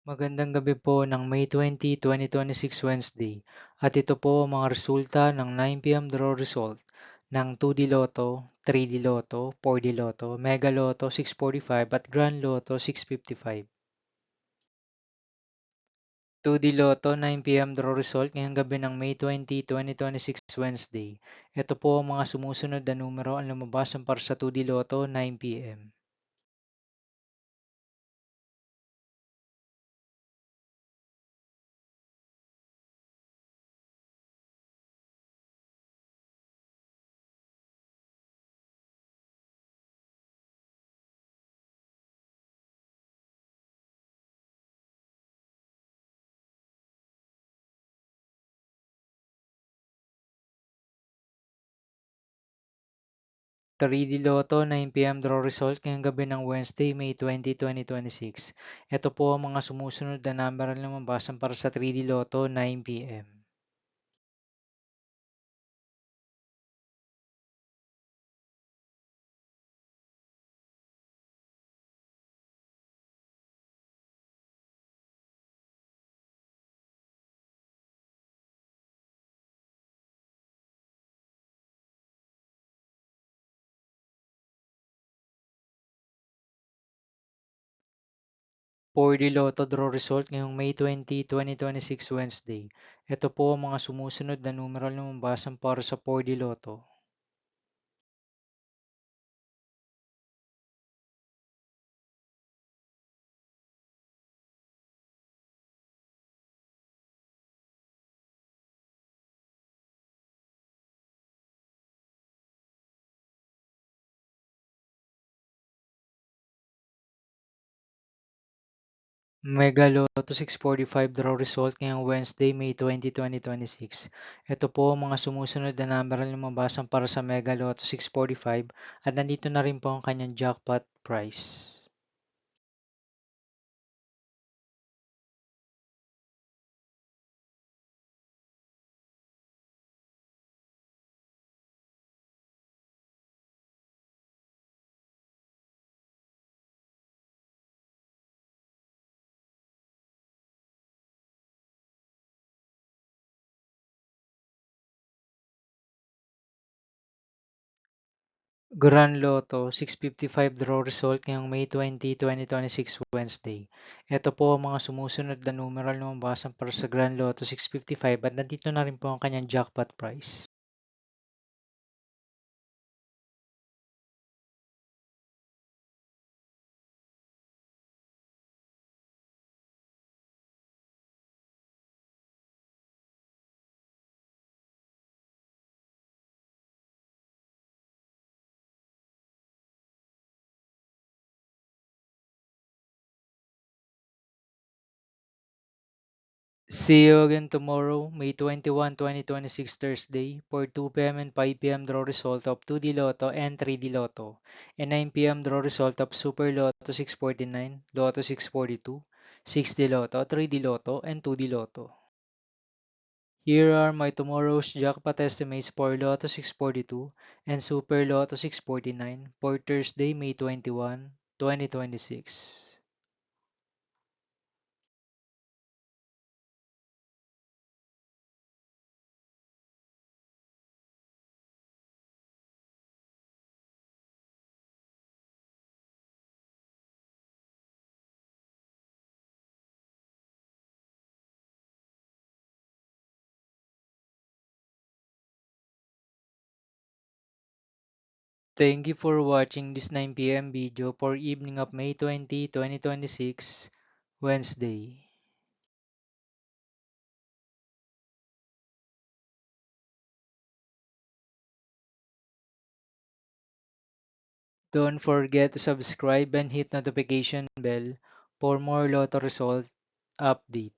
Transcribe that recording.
Magandang gabi po ng May 20, 2026 Wednesday. At ito po ang mga resulta ng 9 p.m. draw result ng 2D Lotto, 3D Lotto, 4D Lotto, Mega Lotto 645 at Grand Lotto 655. 2D Lotto 9 p.m. draw result ngayong gabi ng May 20, 2026 Wednesday. Ito po ang mga sumusunod na numero ang lumabas para sa 2D Lotto 9 p.m. 3D Lotto 9 p.m. draw result ngayong gabi ng Wednesday, May 20, 2026. Ito po ang mga sumusunod na number na lumabas para sa 3D Lotto 9 p.m. 4D Lotto draw result ngayong May 20, 2026 Wednesday. Ito po ang mga sumusunod na numero na lumabas para sa 4D Lotto. 5 Mega Lotto 645 draw result ngayong Wednesday, May 20, 2026. Ito po ang mga sumusunod na number na lumabas para sa Mega Lotto 645 at nandito na rin po ang kanyang jackpot price. Grand Lotto 655 draw result ngayong May 20, 2026 Wednesday. Ito po ang mga sumusunod na numero na lumabas para sa Grand Lotto 655 at nandito na rin po ang kanyang jackpot price. See you again tomorrow, May 21, 2026 Thursday for 2 p.m. and 5 p.m. draw result of 2D Lotto and 3D Lotto and 9 p.m. draw result of Super Lotto 649, Lotto 642, 6D Lotto, 3D Lotto, and 2D Lotto. Here are my tomorrow's jackpot estimates for Lotto 642 and Super Lotto 649 for Thursday, May 21, 2026. Thank you for watching this 9 p.m. video for evening of May 20, 2026, Wednesday. Don't forget to subscribe and hit notification bell for more Lotto result update.